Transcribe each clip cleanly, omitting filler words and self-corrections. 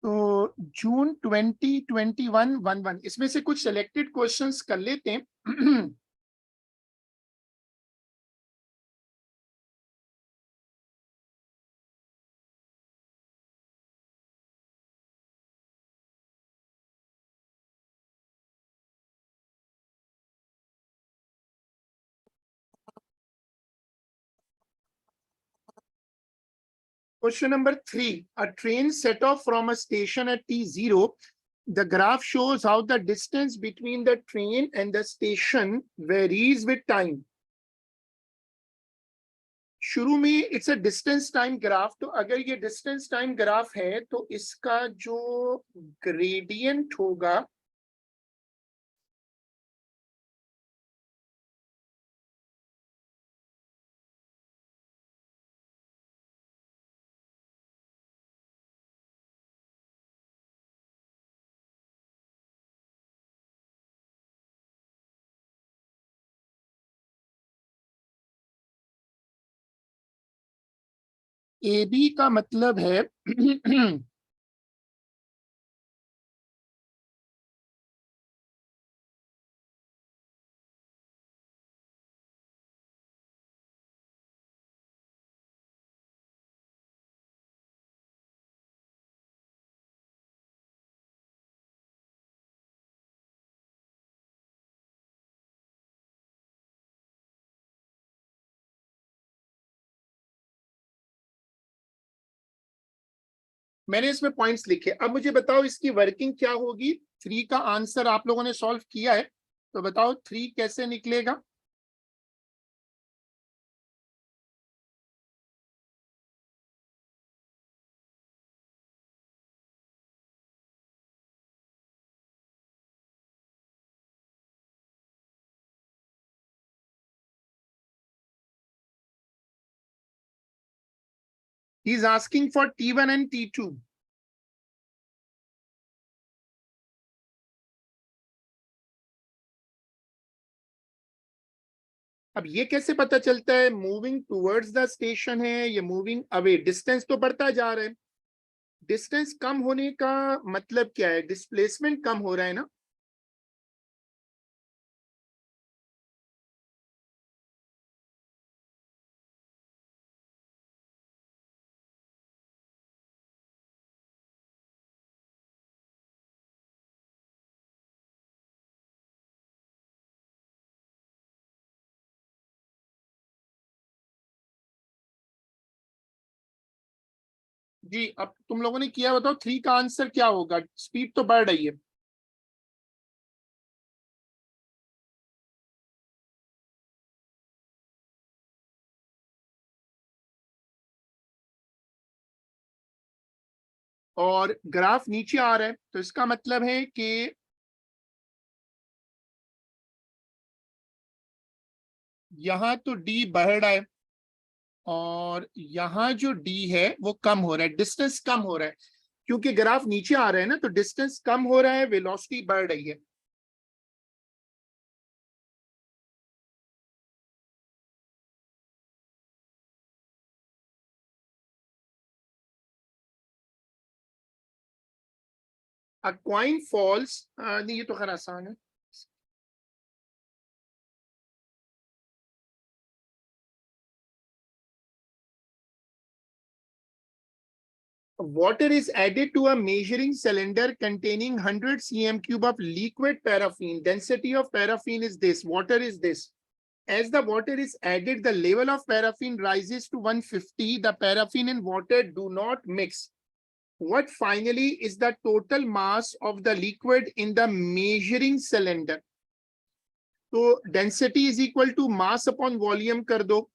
तो जून 2021 इसमें से कुछ सिलेक्टेड क्वेश्चंस कर लेते हैं। Question number 3. A train set off from a station at T0. The graph shows how the distance between the train and the station varies with time. शुरू में it's a distance time graph, तो अगर ये distance time graph है तो इसका जो gradient होगा ए बी का मतलब है मैंने इसमें पॉइंट्स लिखे। अब मुझे बताओ इसकी वर्किंग क्या होगी। 3 का आंसर आप लोगों ने सॉल्व किया है, तो बताओ 3 कैसे निकलेगा। He is asking for T1 and T2। अब ये कैसे पता चलता है मूविंग टुवर्ड्स द स्टेशन है ये मूविंग अवे? डिस्टेंस तो बढ़ता जा रहा है। डिस्टेंस कम होने का मतलब क्या है? डिस्प्लेसमेंट कम हो रहा है ना। जी, अब तुम लोगों ने किया, बताओ 3 का आंसर क्या होगा। स्पीड तो बढ़ रही है। और ग्राफ नीचे आ रहा है, तो इसका मतलब है कि यहां तो डी बढ़ रहा है और यहाँ जो डी है वो कम हो रहा है, डिस्टेंस कम हो रहा है। क्योंकि ग्राफ नीचे आ रहा है ना, तो डिस्टेंस कम हो रहा है, वेलोसिटी बढ़ रही है। अ कॉइन फॉल्स, नहीं ये तो खैर आसान है। Water is added to a measuring cylinder containing 100 cm cube of liquid paraffin. Density of paraffin is this. Water is this. As the water is added, the level of paraffin rises to 150. The paraffin and water do not mix. What finally is the total mass of the liquid in the measuring cylinder? तो density is equal to mass upon volume कर दो।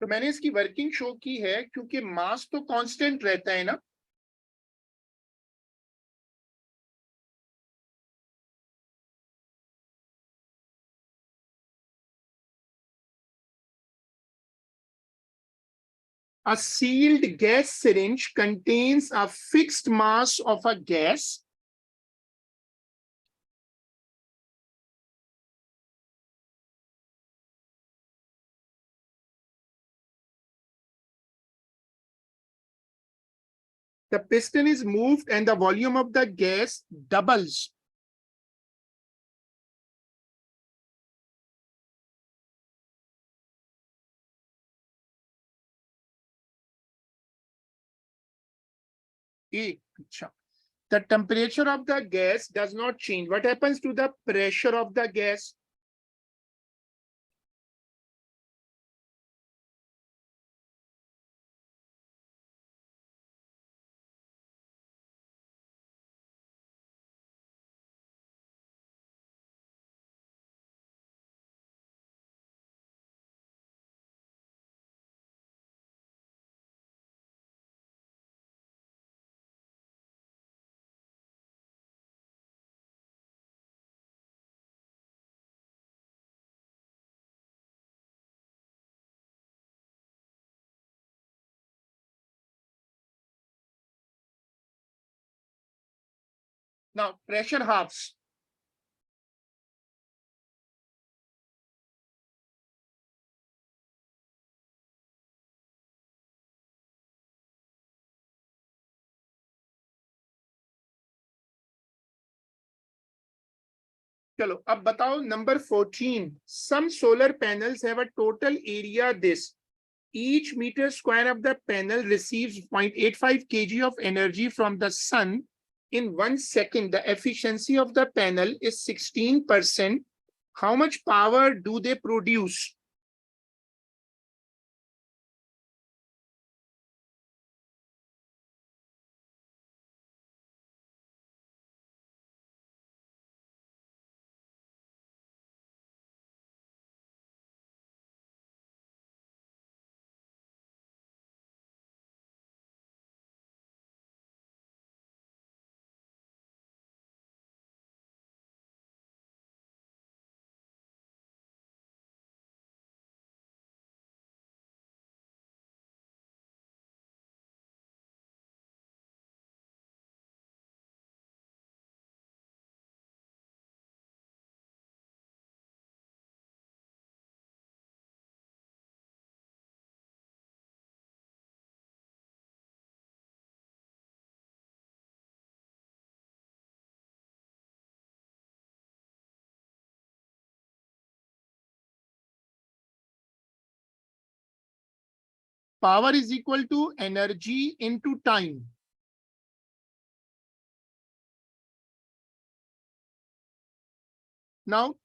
तो मैंने इसकी working show की है, क्योंकि मास तो कांस्टेंट रहता है ना। A sealed gas syringe contains a fixed mass of a gas. The piston is moved and the volume of the gas doubles. The temperature of the gas does not change. What happens to the pressure of the gas? Now, pressure halves. चलो अब बताओ number 14. Some solar panels have a total area this. Each meter square of the panel receives 0.85 kg of energy from the sun in 1 second. The efficiency of the panel is 16%. How much power do they produce? Power is equal to energy into time. Now,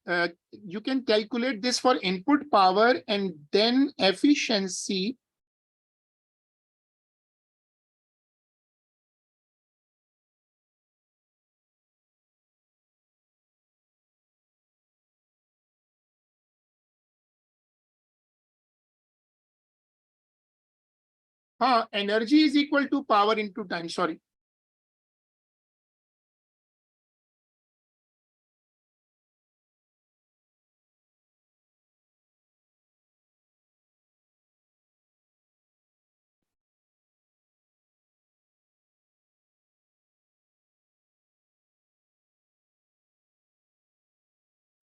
you can calculate this for input power and then efficiency. Energy is equal to power into time. Sorry.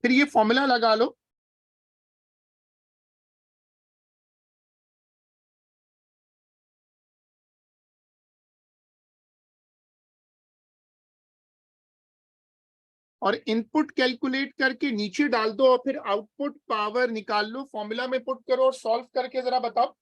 फिर ये formula लगा लो. और input calculate करके नीचे डाल दो और फिर आउटपुट पावर निकाल लो. फॉर्मूला में पुट करो और सॉल्व करके जरा बताओ.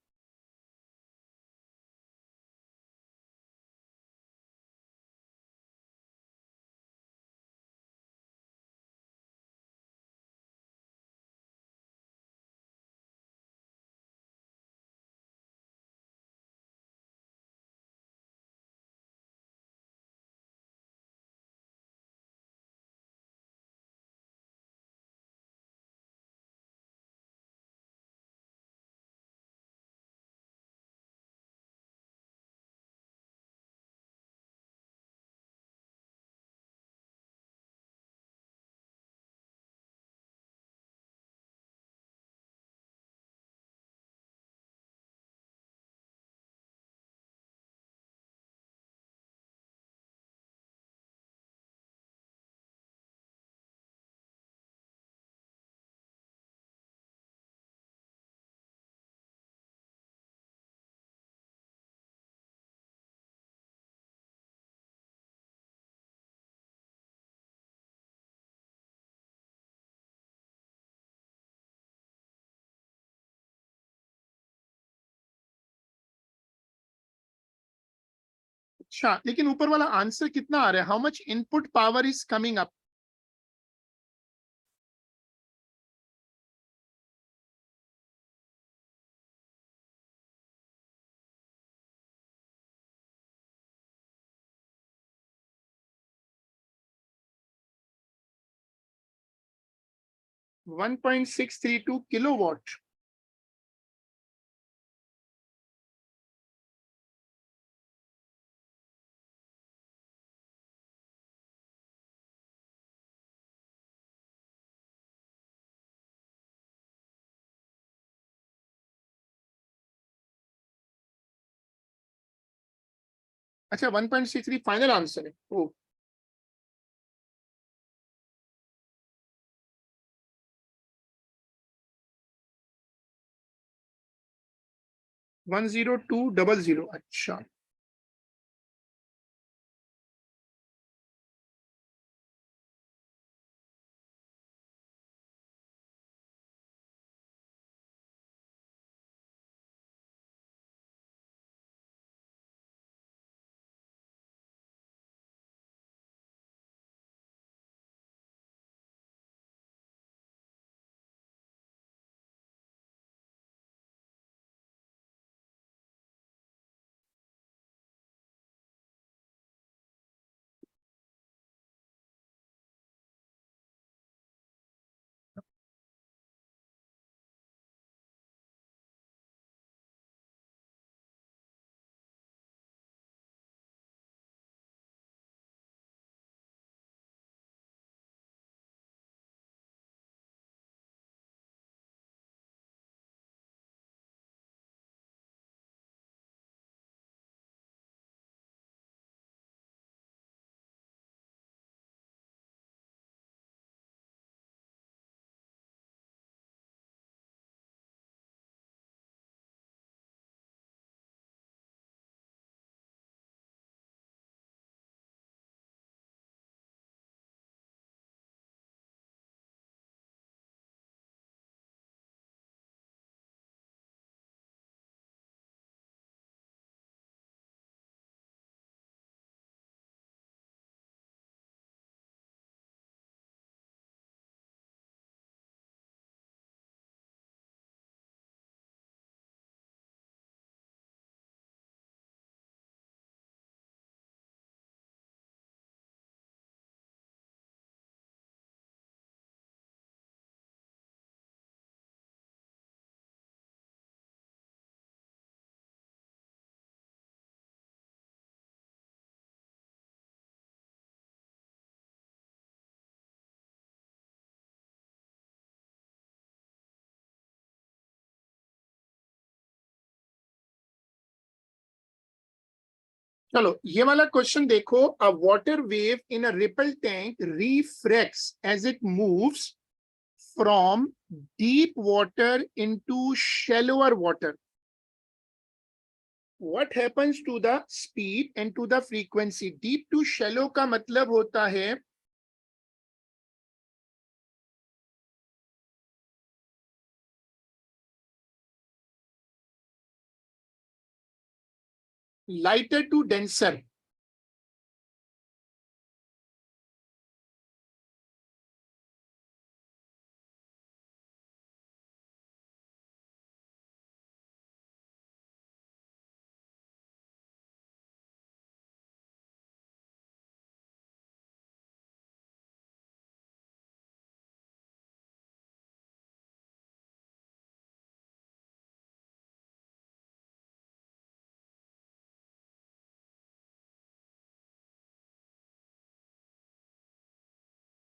अच्छा, लेकिन ऊपर वाला आंसर कितना आ रहा है? How much input power is coming up? One 1.632 kilowatt. अच्छा, 1.63 फाइनल आंसर है। ओ, 10200। अच्छा, चलो ये वाला क्वेश्चन देखो। A water wave in a ripple tank refracts as it moves from deep water into shallower water. What happens to the speed and to the frequency? Deep to shallow का मतलब होता है lighter to denser।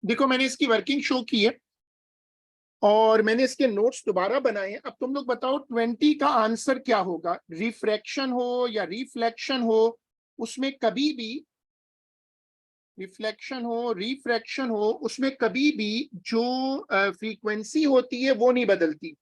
देखो मैंने इसकी working show की है और मैंने इसके नोट्स दोबारा बनाए हैं। अब तुम लोग बताओ 20 का आंसर क्या होगा? रिफ्रैक्शन हो या रिफ्लेक्शन हो, उसमें कभी भी रिफ्लेक्शन हो रिफ्रैक्शन हो, उसमें कभी भी जो फ्रीक्वेंसी होती है वो नहीं बदलती।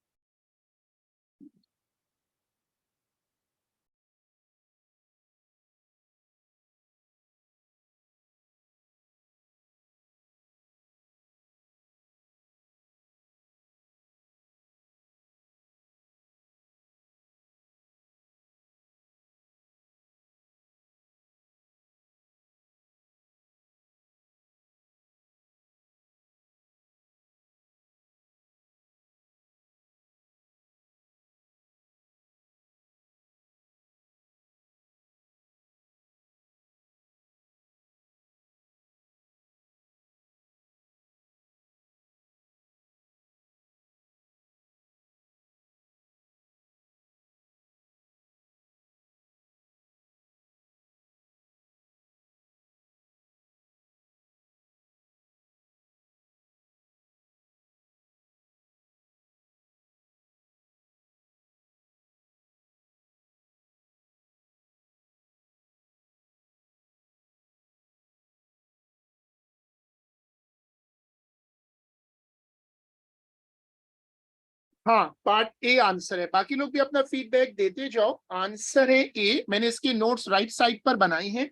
हाँ, पार्ट ए आंसर है। बाकी लोग भी अपना फीडबैक देते जाओ। आंसर है ए। मैंने इसके नोट्स राइट साइड पर बनाए हैं।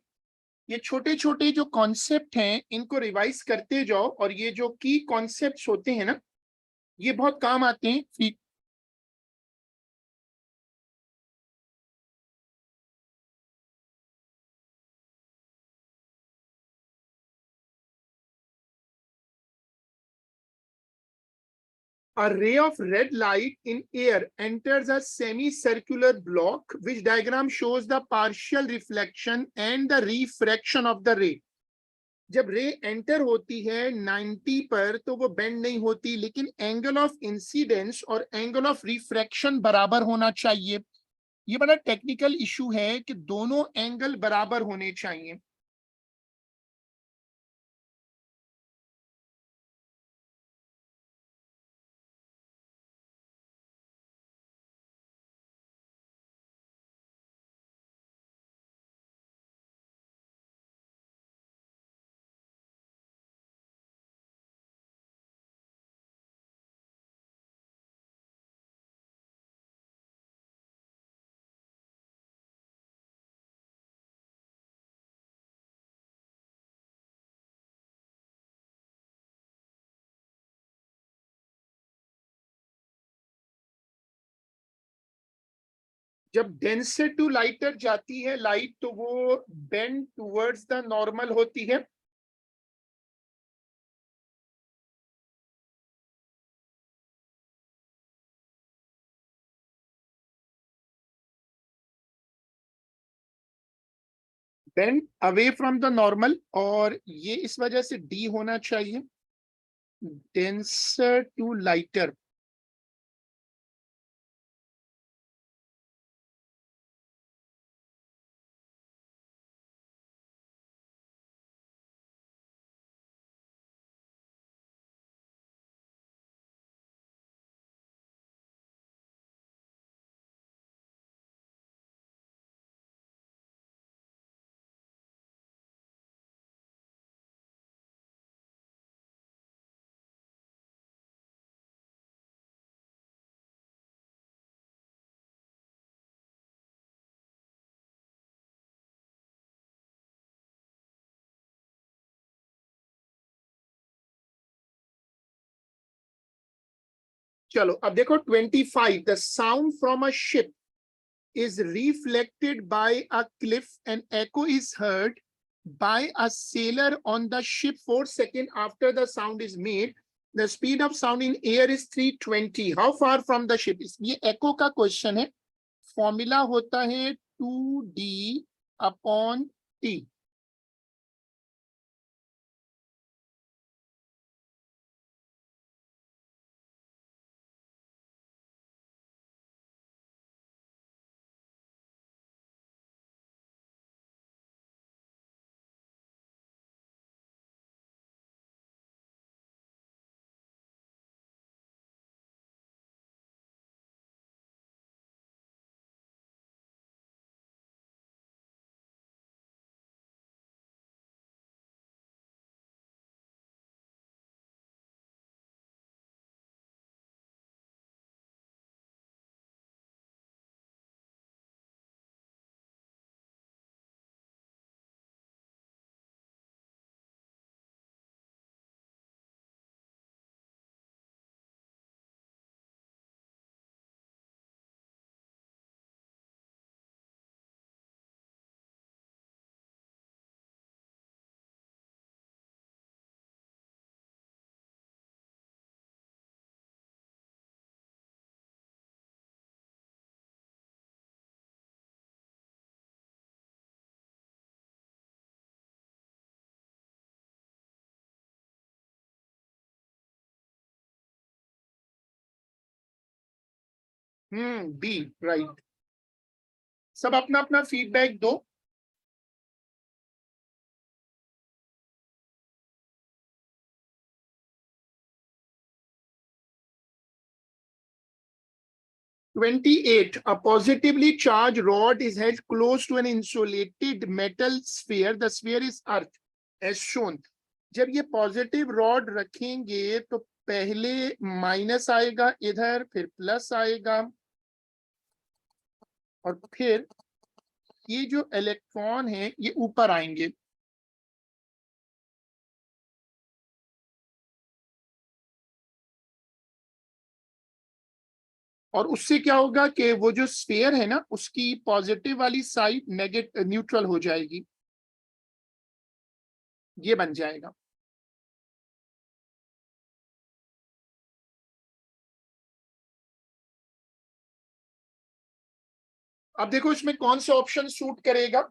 ये छोटे छोटे जो कॉन्सेप्ट हैं इनको रिवाइज करते जाओ, और ये जो की कॉन्सेप्ट्स होते हैं ना, ये बहुत काम आते हैं। A ray of red light in air enters a semicircular block, which diagram shows the partial reflection and the refraction of the ray. जब रे एंटर होती है 90 पर तो वो बेंड नहीं होती, लेकिन एंगल ऑफ इंसिडेंस और एंगल ऑफ रिफ्रैक्शन बराबर होना चाहिए। ये बड़ा टेक्निकल इशू है कि दोनों एंगल बराबर होने चाहिए। जब डेंसर टू लाइटर जाती है लाइट, तो वो बेंड टुवर्ड्स द नॉर्मल होती है। Bend away from the normal, और ये इस वजह से डी होना चाहिए। Denser to lighter. चलो अब देखो 25। The sound from a ship is reflected by a cliff and echo is heard by a sailor on the ship 4 seconds after the sound is made. The speed of sound in air is 320. How far from the ship? ये echo का question है। Formula होता है 2D/T। B right. सब अपना अपना feedback दो। 28. A positively charged rod is held close to an insulated metal sphere. The sphere is earth as shown. जब ये पॉजिटिव रॉड रखेंगे तो पहले माइनस आएगा इधर, फिर प्लस आएगा, और फिर ये जो इलेक्ट्रॉन है ये ऊपर आएंगे। और उससे क्या होगा कि वो जो स्फीयर है ना, उसकी पॉजिटिव वाली साइड नेगेटिव न्यूट्रल हो जाएगी, ये बन जाएगा। अब देखो इसमें कौन सा ऑप्शन सूट करेगा।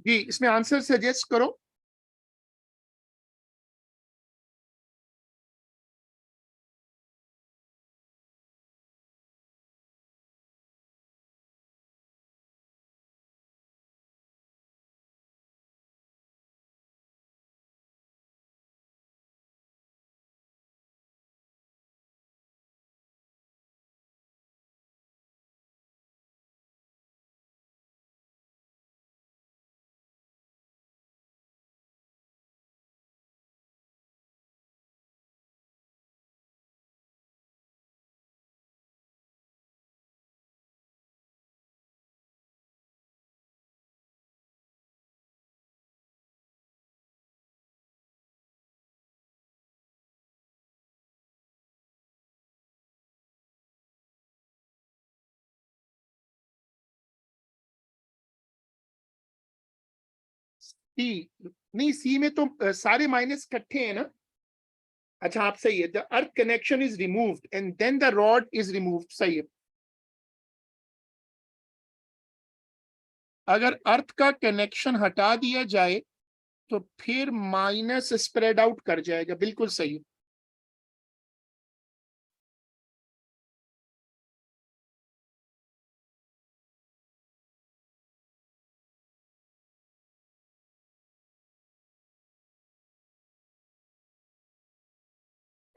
जी, इसमें आंसर सजेस्ट करो। सी, नहीं सी में तो सारे माइनस इकट्ठे हैं ना। अच्छा, आप सही है, the earth connection is removed and then the rod is removed, सही है। अगर अर्थ का कनेक्शन हटा दिया जाए तो फिर माइनस स्प्रेड आउट कर जाएगा, बिल्कुल सही है।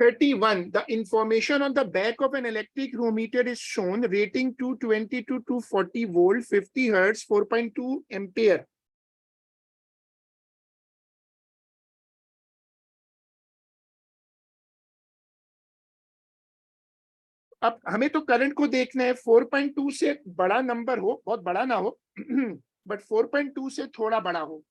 Thirty-one. The information on the back of an electric room meter is shown. Rating 220 to 240 volt, 50 hertz, 4.2 ampere. अब हमें तो करंट को देखना है, 4.2 से बड़ा नंबर हो, बहुत बड़ा ना हो, बट 4.2 से थोड़ा बड़ा हो।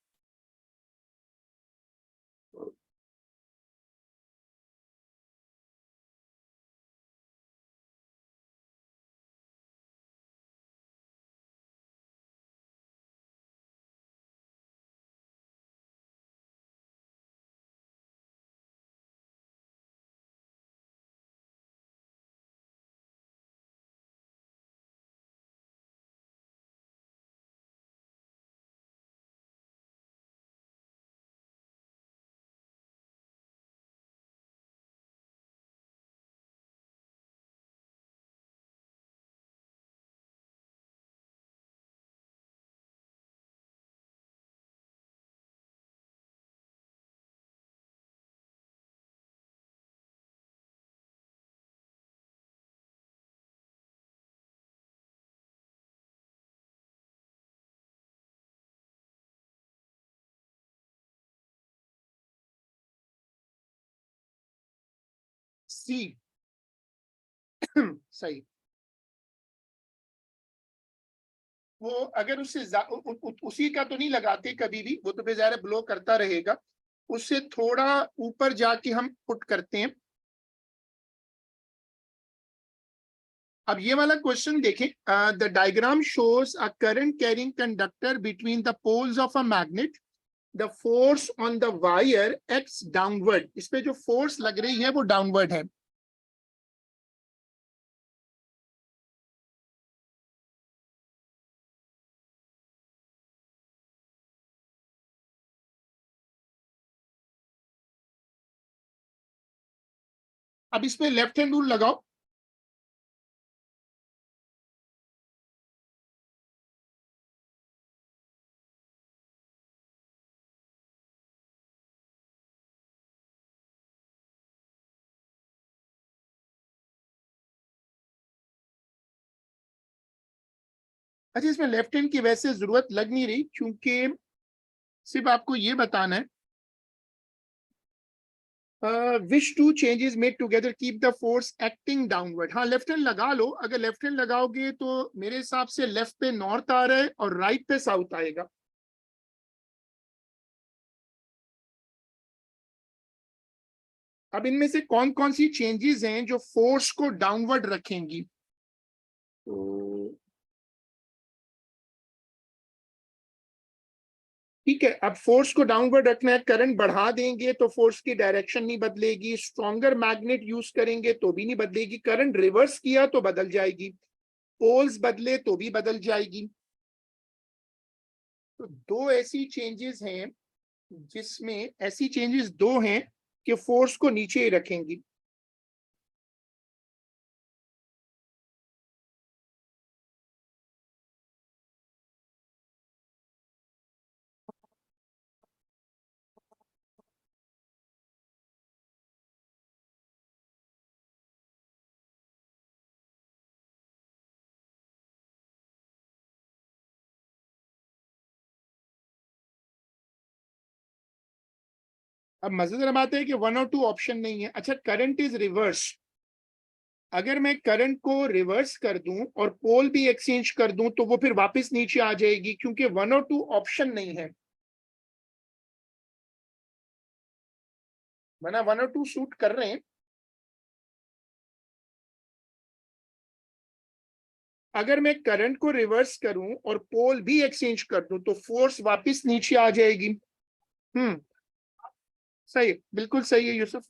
सी सही। वो अगर उससे उसी का तो नहीं लगाते कभी भी, वो तो बेचारा ब्लो करता रहेगा, उससे थोड़ा ऊपर जाके हम पुट करते हैं। अब ये वाला क्वेश्चन देखें, the diagram shows a current carrying conductor between the poles of a magnet, the force on the wire acts downward. इस पे जो फोर्स लग रही है वो डाउनवर्ड है। अब इस पे लेफ्ट हैंड रूल लगाओ। अच्छा, इसमें लेफ्ट हैंड की वैसे जरूरत लग नहीं रही, क्योंकि सिर्फ आपको ये बताना है, which two changes made together keep the force acting downward. हाँ, लेफ्ट हैंड लगा लो। अगर लेफ्ट हैंड लगाओगे तो मेरे हिसाब से लेफ्ट पे नॉर्थ आ रहा है और राइट पे साउथ आएगा। अब इनमें से कौन कौन सी चेंजेस हैं जो फोर्स को डाउनवर्ड रखेंगी? तो ठीक है, अब फोर्स को डाउनवर्ड रखना है, करंट बढ़ा देंगे तो फोर्स की डायरेक्शन नहीं बदलेगी, स्ट्रॉन्गर मैग्नेट यूज करेंगे तो भी नहीं बदलेगी, करंट रिवर्स किया तो बदल जाएगी, पोल्स बदले तो भी बदल जाएगी। तो दो ऐसी चेंजेस हैं, जिसमें ऐसी चेंजेस दो हैं कि फोर्स को नीचे ही रखेंगी। अब मजेदार बात है कि वन और टू ऑप्शन नहीं है। अच्छा, करंट इज रिवर्स। अगर मैं करंट को रिवर्स कर दूं और पोल भी एक्सचेंज कर दूं तो वो फिर वापस नीचे आ जाएगी, क्योंकि वन और टू ऑप्शन नहीं है, वरना वन और टू शूट कर रहे हैं। अगर मैं करंट को रिवर्स करूं और पोल भी एक्सचेंज कर दूं तो फोर्स वापस नीचे आ जाएगी। हम्म, सही, बिल्कुल सही है यूसुफ।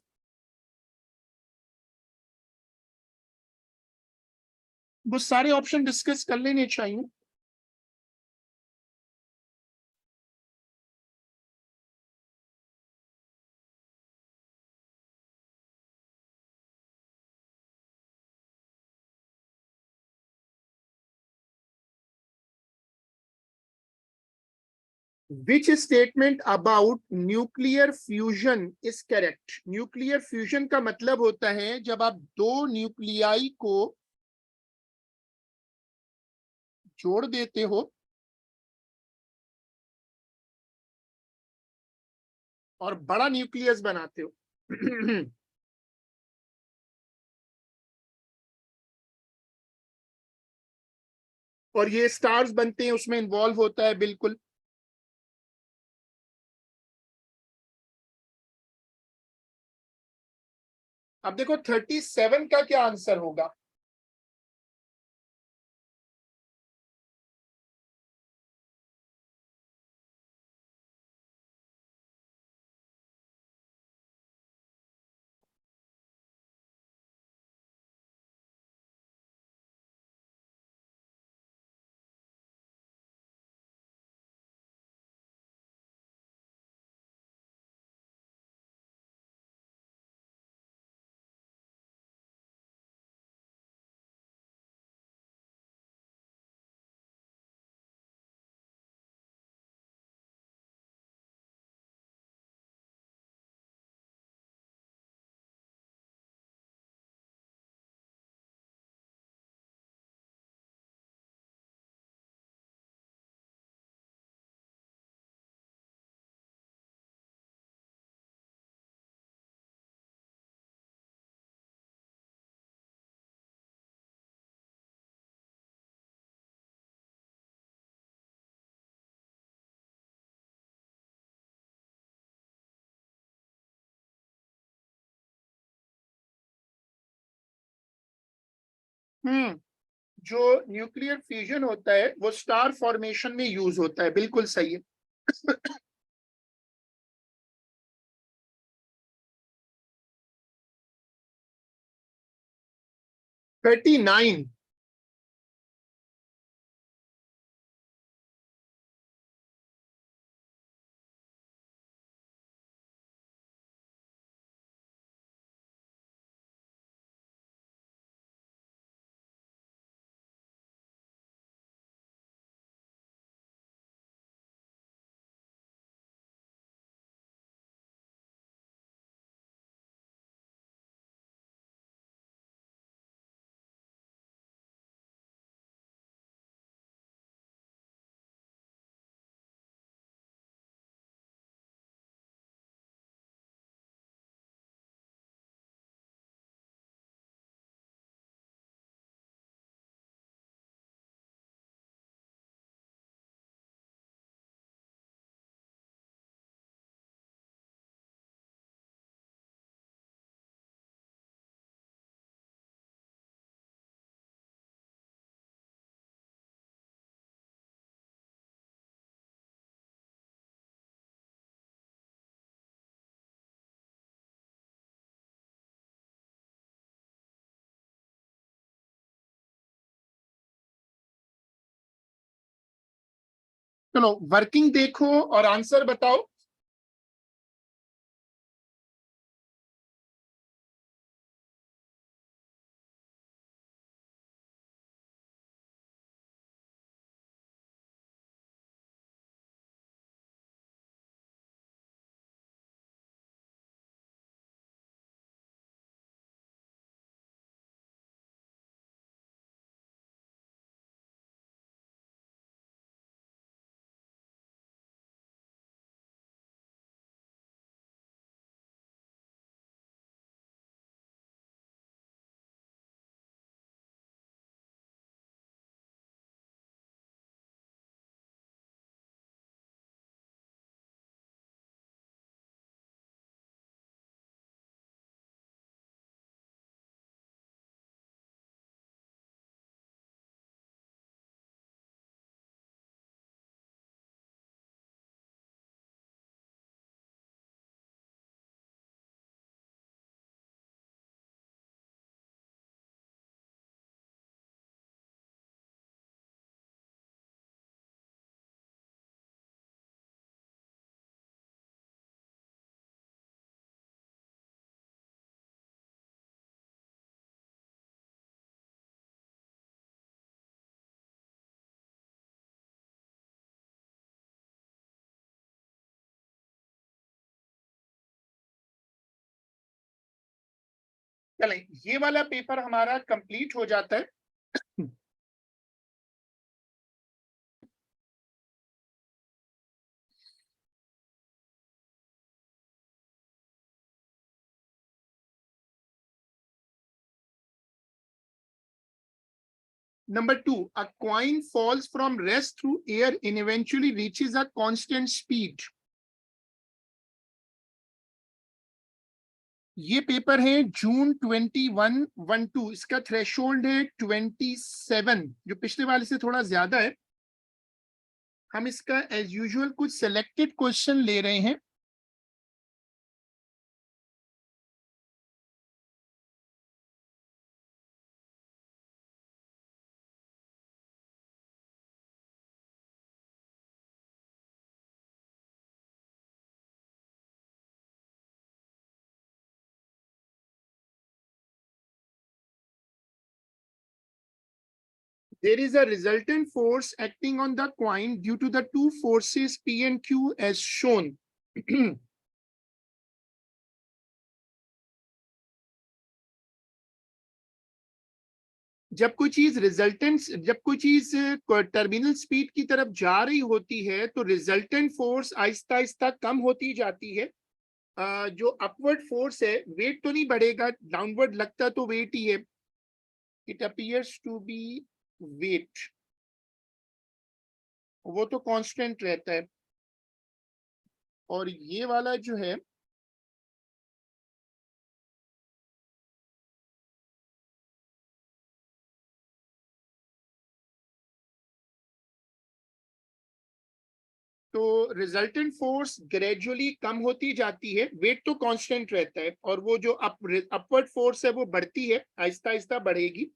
वो सारे ऑप्शन डिस्कस कर लेने चाहिए। Which statement about nuclear fusion is correct? Nuclear fusion का मतलब होता है जब आप दो न्यूक्लियाई को जोड़ देते हो और बड़ा न्यूक्लियस बनाते हो। और ये स्टार्स बनते हैं, उसमें इन्वॉल्व होता है, बिल्कुल। अब देखो 37 का क्या आंसर होगा? जो न्यूक्लियर फ्यूजन होता है वो स्टार फॉर्मेशन में यूज होता है, बिल्कुल सही है। 39। चलो वर्किंग देखो और आंसर बताओ। चले ये वाला पेपर हमारा कंप्लीट हो जाता है। Number 2, a coin falls from rest through air and eventually reaches a constant speed. ये पेपर है जून 2112, इसका थ्रेशोल्ड है 27, जो पिछले वाले से थोड़ा ज्यादा है। हम इसका एज यूजुअल कुछ सिलेक्टेड क्वेश्चन ले रहे हैं। There is a resultant force acting on the coin due to the two forces P and Q as shown. जब कोई चीज रिजल्टेंट, जब कोई चीज टर्मिनल स्पीड की तरफ जा रही होती है तो रिजल्टेंट फोर्स आहिस्ता आहिस्ता कम होती जाती है। जो अपवर्ड फोर्स है, वेट तो नहीं बढ़ेगा, डाउनवर्ड लगता तो वेट ही है। It appears to be weight, वो तो कांस्टेंट रहता है। और ये वाला जो है तो रिजल्टेंट फोर्स ग्रेजुअली कम होती जाती है, वेट तो कांस्टेंट रहता है, और वो जो अपवर्ड फोर्स है वो बढ़ती है, आहिस्ता आहिस्ता बढ़ेगी।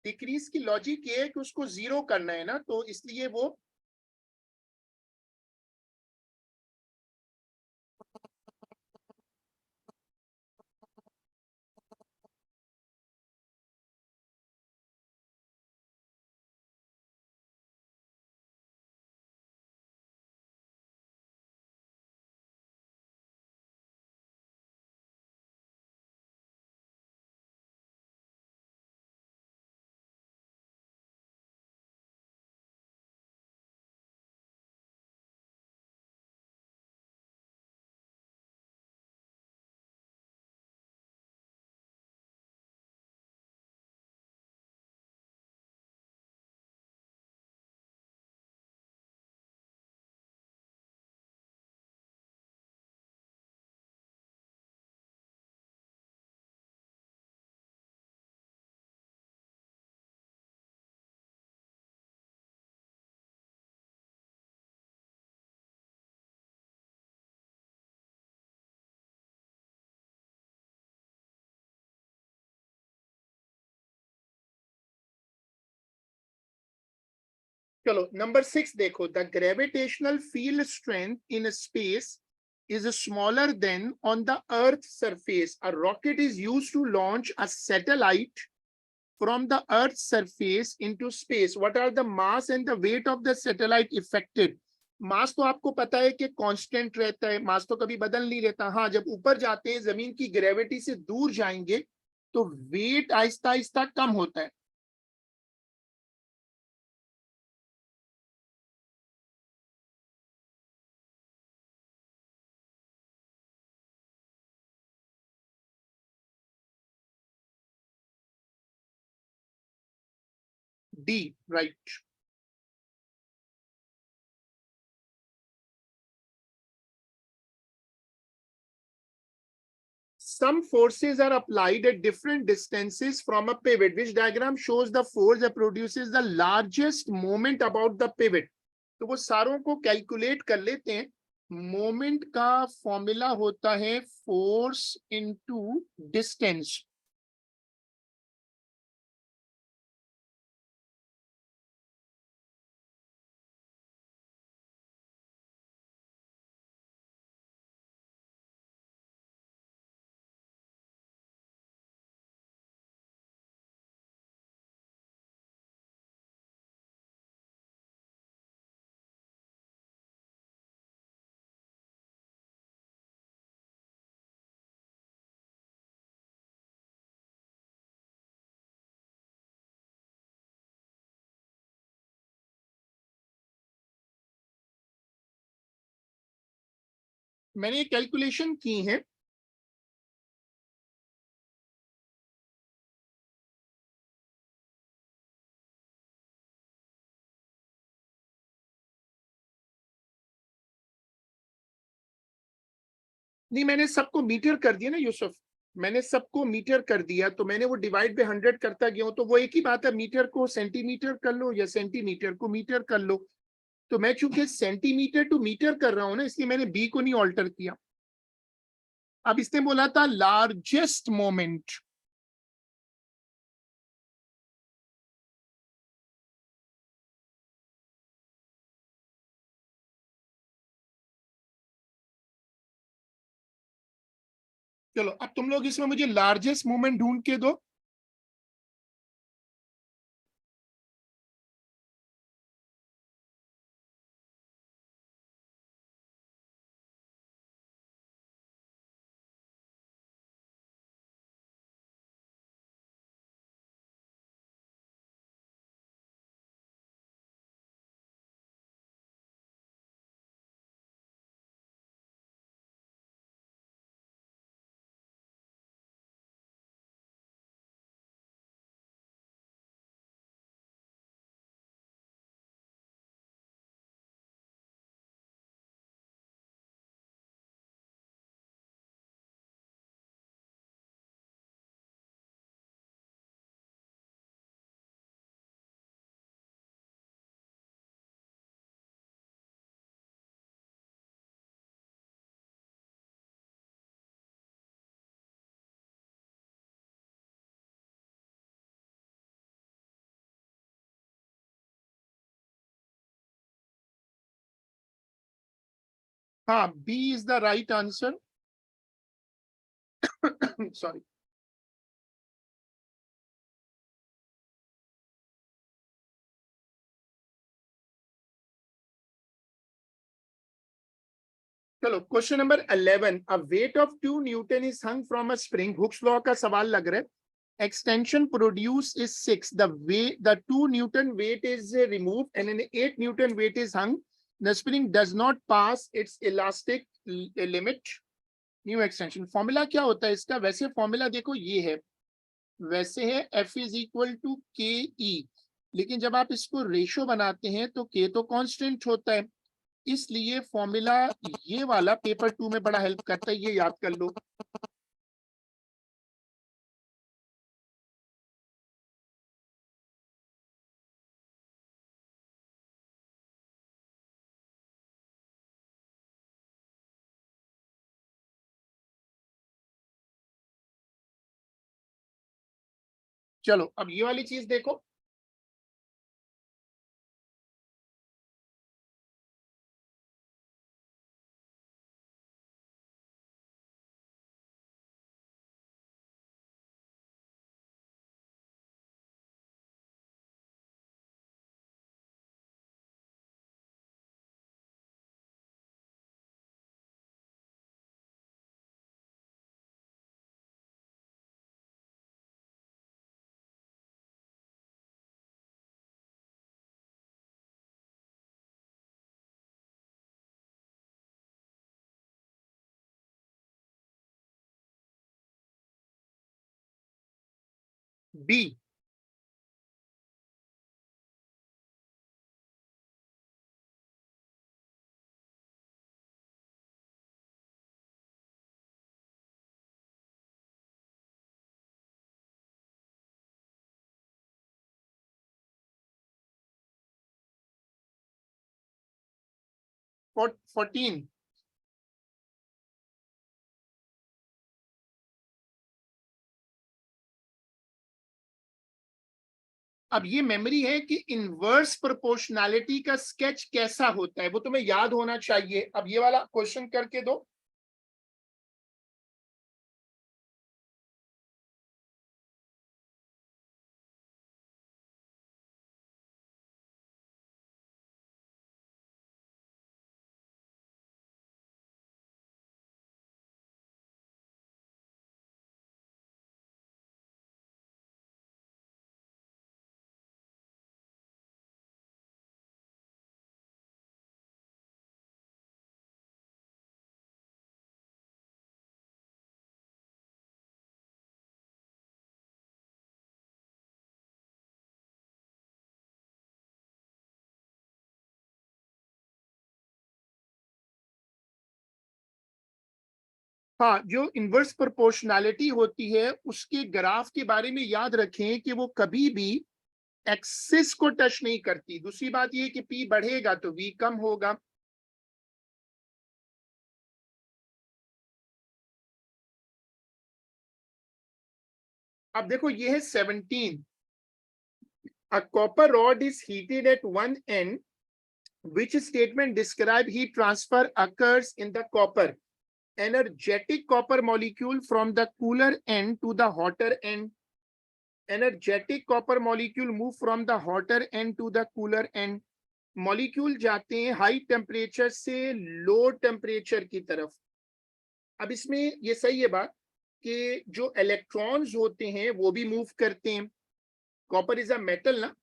डिक्रीज की लॉजिक ये है कि उसको जीरो करना है ना, तो इसलिए वो चलो नंबर 6 देखो, the gravitational field strength in space is smaller than on the earth's surface. A rocket is used to launch a satellite from the earth's surface into space. What are the mass and the weight of the satellite affected? मास तो आपको पता है कि constant रहता है, मास तो कभी बदल नहीं रहता। हाँ, जब ऊपर जाते हैं, जमीन की ग्रेविटी से दूर जाएंगे, तो वेट आहिस्ता आहिस्ता कम होता है। D, right. Some forces are applied at different distances from a pivot. Which diagram shows the force that produces the largest moment about the pivot? तो वो सारों को कैलकुलेट कर लेते हैं। मोमेंट का फॉर्मूला होता है फोर्स इनटू डिस्टेंस। मैंने कैलकुलेशन की है। नहीं, मैंने सबको मीटर कर दिया ना यूसुफ, मैंने सबको मीटर कर दिया, तो मैंने वो डिवाइड पे 100 करता गया हूं, तो वो एक ही बात है, मीटर को सेंटीमीटर कर लो या सेंटीमीटर को मीटर कर लो। तो मैं चूंकि सेंटीमीटर टू मीटर कर रहा हूं ना, इसलिए मैंने बी को नहीं ऑल्टर किया। अब इसने बोला था लार्जेस्ट मोमेंट। चलो अब तुम लोग इसमें मुझे लार्जेस्ट मोमेंट ढूंढ के दो। हाँ, B is the right answer. Sorry. चलो question number 11. A weight of 2 newton is hung from a spring. Hooke's law का सवाल लग रहा है. Extension produce is 6. The 2 newton weight is remove and an 8 newton weight is hung. The spring does not pass its elastic limit. New extension. Formula क्या होता है इसका? वैसे फॉर्मूला देखो ये है, वैसे है F इज इक्वल टू के ई, लेकिन जब आप इसको रेशो बनाते हैं तो K तो कांस्टेंट होता है, इसलिए फॉर्मूला ये वाला पेपर 2 में बड़ा हेल्प करता है, ये याद कर लो. चलो अब ये वाली चीज देखो. बी. और 14. अब ये मेमोरी है कि इनवर्स प्रोपोर्शनैलिटी का स्केच कैसा होता है वो तुम्हें याद होना चाहिए. अब ये वाला क्वेश्चन करके दो. हाँ, जो इनवर्स प्रोपोर्शनैलिटी होती है उसके ग्राफ के बारे में याद रखें कि वो कभी भी एक्सिस को टच नहीं करती. दूसरी बात ये कि पी बढ़ेगा तो वी कम होगा. अब देखो ये है 17. A copper rod is heated at one end. Which statement describe heat transfer occurs in the copper? Energetic copper molecule from the cooler end to the hotter end. Energetic copper molecule move from the hotter end to the cooler end. Molecule जाते हैं high temperature से low temperature की तरफ. अब इसमें ये सही है बात कि जो इलेक्ट्रॉन्स होते हैं वो भी मूव करते हैं. कॉपर इज अ मेटल ना,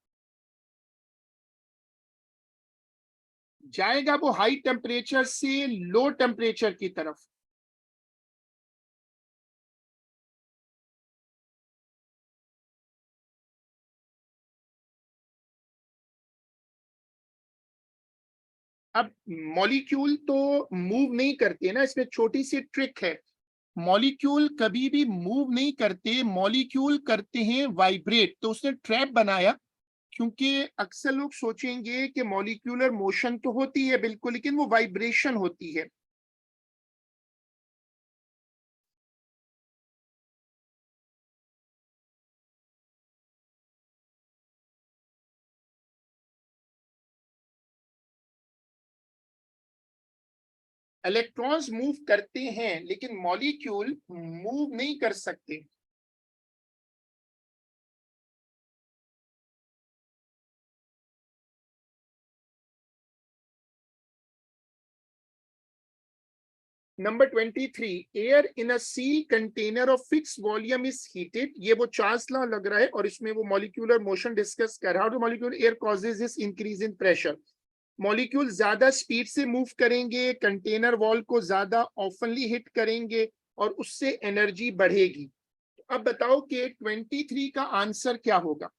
जाएगा वो हाई टेम्परेचर से लो टेम्परेचर की तरफ. अब मॉलिक्यूल तो मूव नहीं करते ना, इसमें छोटी सी ट्रिक है. मॉलिक्यूल कभी भी मूव नहीं करते, मॉलिक्यूल करते हैं वाइब्रेट. तो उसने ट्रैप बनाया, क्योंकि अक्सर लोग सोचेंगे कि मॉलिक्यूलर मोशन तो होती है बिल्कुल, लेकिन वो वाइब्रेशन होती है. इलेक्ट्रॉन्स मूव करते हैं लेकिन मॉलिक्यूल मूव नहीं कर सकते। Number 23, air in a seal container of fix volume is heated. ये वो चार्ल्स लॉ लग रहा है और इसमें वो मॉलिक्यूलर मोशन डिस्कस कर रहा है। How do molecular air causes this increase in pressure. Molecule ज्यादा स्पीड से मूव करेंगे, कंटेनर वॉल को ज्यादा ऑफनली हिट करेंगे और उससे एनर्जी बढ़ेगी। अब बताओ कि 23 का आंसर क्या होगा।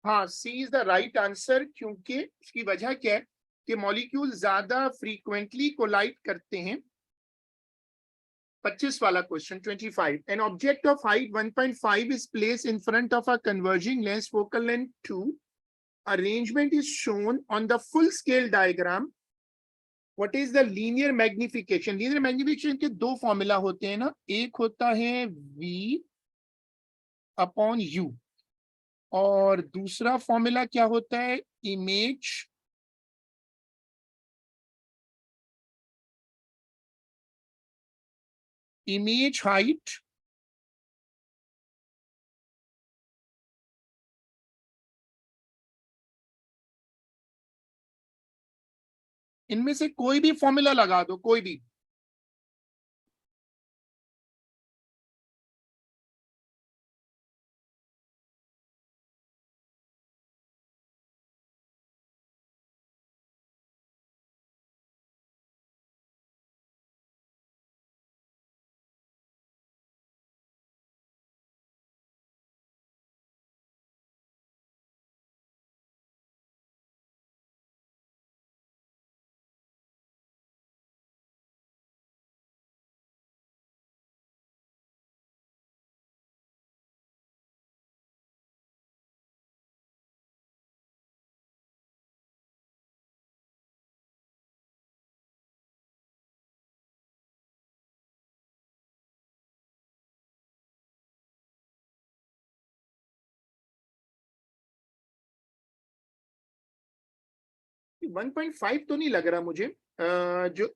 हाँ, सी इज द राइट आंसर, क्योंकि इसकी वजह क्या है कि मॉलिक्यूल ज्यादा फ्रीक्वेंटली कोलाइड करते हैं। 25 वाला question 25, an object of height 1.5 is place in front of a converging lens, focal length 2, arrangement is shown on the full scale diagram. What is the linear magnification. Linear magnification के दो formula होते हैं ना, एक होता है v upon u और दूसरा फॉर्मूला क्या होता है, इमेज हाइट इनमें से कोई भी फॉर्मूला लगा दो, कोई भी। ये 1.5 तो नहीं लग रहा मुझे। जो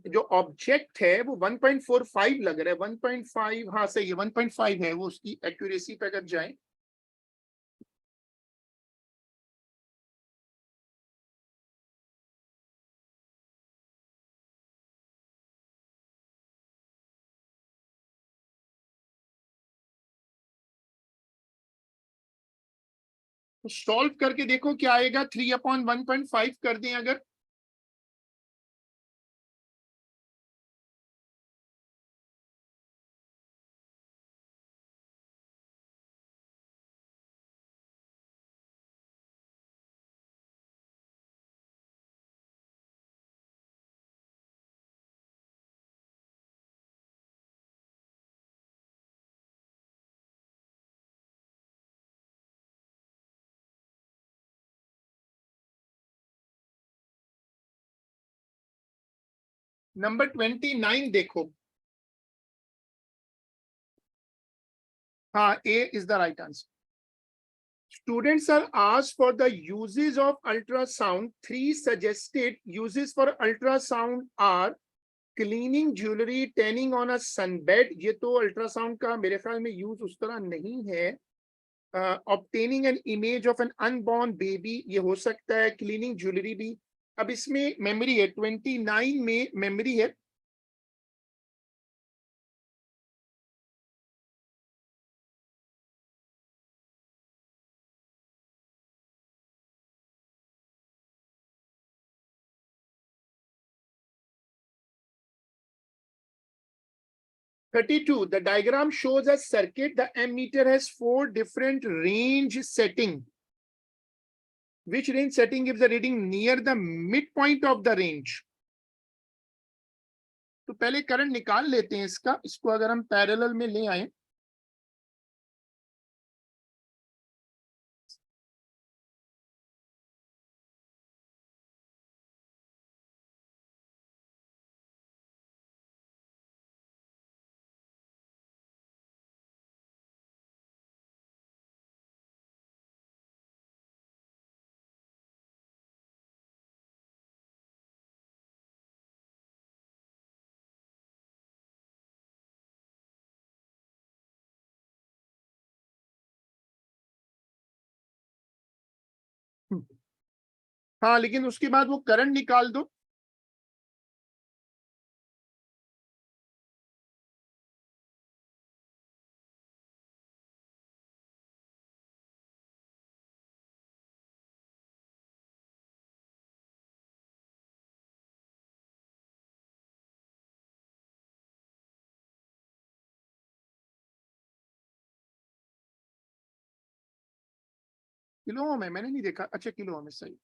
जो ऑब्जेक्ट है वो 1.45 लग रहा है। 1.5, हाँ सही है, 1.5 है वो, उसकी एक्यूरेसी पे अगर जाए। तो सॉल्व करके देखो क्या आएगा। 3/1.5 कर दें अगर। नंबर 29 देखो। हाँ, A is the right answer. Students are asked for the uses of ultrasound. Three suggested uses for ultrasound are cleaning jewellery, tanning on a sunbed, ये तो अल्ट्रासाउंड का मेरे ख्याल में यूज उस तरह नहीं है। Obtaining an image of an unborn baby, ये हो सकता है। क्लीनिंग ज्वेलरी भी। अब इसमें मेमोरी है, 29 में मेमोरी है। (32) The diagram shows a circuit. The ammeter has 4 different range setting. Which range setting gives a reading near the midpoint of the range? तो पहले करंट निकाल लेते हैं इसका। इसको अगर हम पैरेलल में ले आए, हाँ, लेकिन उसके बाद वो करंट निकाल दो। किलो में मैंने नहीं देखा। अच्छा, किलो में सही।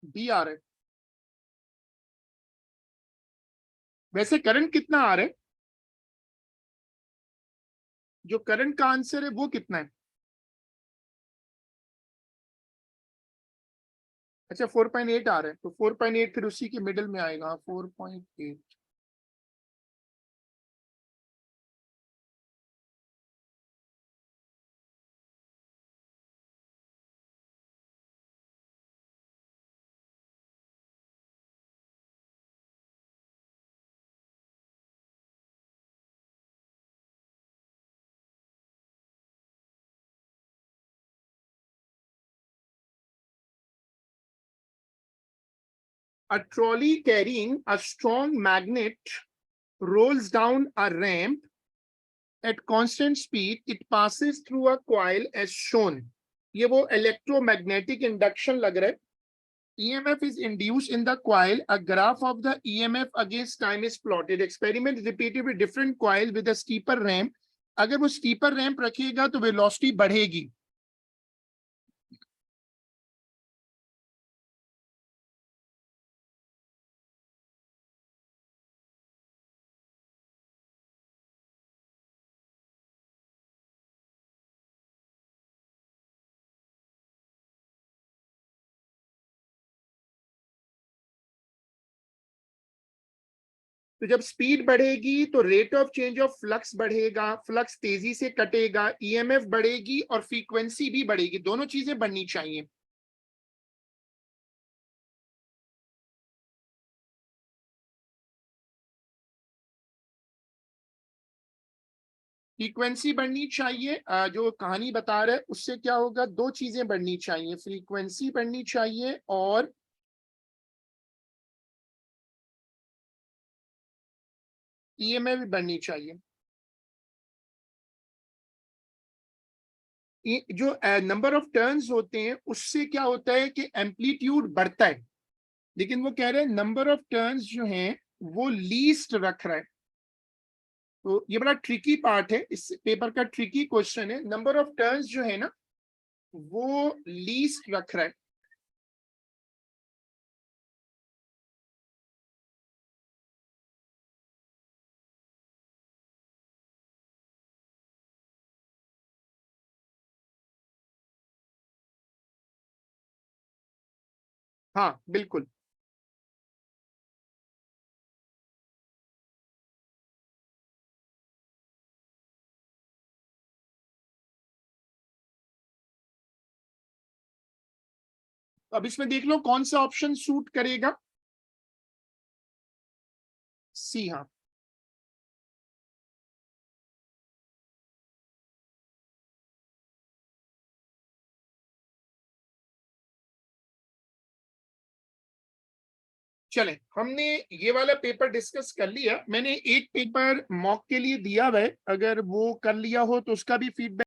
बी आ रहा है। वैसे करंट कितना आ रहा है? जो करंट का आंसर है वो कितना है? अच्छा, 4.8 आ रहा है। तो 4.8 फिर उसी के मिडिल में आएगा, 4.8। A trolley carrying a strong magnet rolls down a ramp at constant speed. It passes through a coil as shown. ये वो electromagnetic induction लग रहा है। EMF is induced in the coil. A graph of the EMF against time is plotted. Experiment is repeated with different coil with a steeper ramp. अगर वो steeper ramp रखिएगा तो velocity बढ़ेगी। तो जब स्पीड बढ़ेगी तो rate of change of flux बढ़ेगा, फ्लक्स तेजी से कटेगा, ईएमएफ बढ़ेगी और फ्रीक्वेंसी भी बढ़ेगी। दोनों चीजें बढ़नी चाहिए। फ्रीक्वेंसी बढ़नी चाहिए। जो कहानी बता रहा है उससे क्या होगा, दो चीजें बढ़नी चाहिए, फ्रीक्वेंसी बढ़नी चाहिए और ईएमएफ भी बढ़नी चाहिए। जो नंबर ऑफ टर्न्स होते हैं उससे क्या होता है कि एम्पलीट्यूड बढ़ता है, लेकिन वो कह रहे हैं नंबर ऑफ टर्न्स जो हैं वो लीस्ट रख रहा है। तो ये बड़ा ट्रिकी पार्ट है, इस पेपर का ट्रिकी क्वेश्चन है। नंबर ऑफ टर्न्स जो है ना वो लीस्ट रख रहा है। हाँ बिल्कुल। अब इसमें देख लो कौन सा ऑप्शन सूट करेगा। सी, हाँ। चलें, हमने ये वाला पेपर डिस्कस कर लिया। मैंने एक पेपर मॉक के लिए दिया हुआ है, अगर वो कर लिया हो तो उसका भी फीडबैक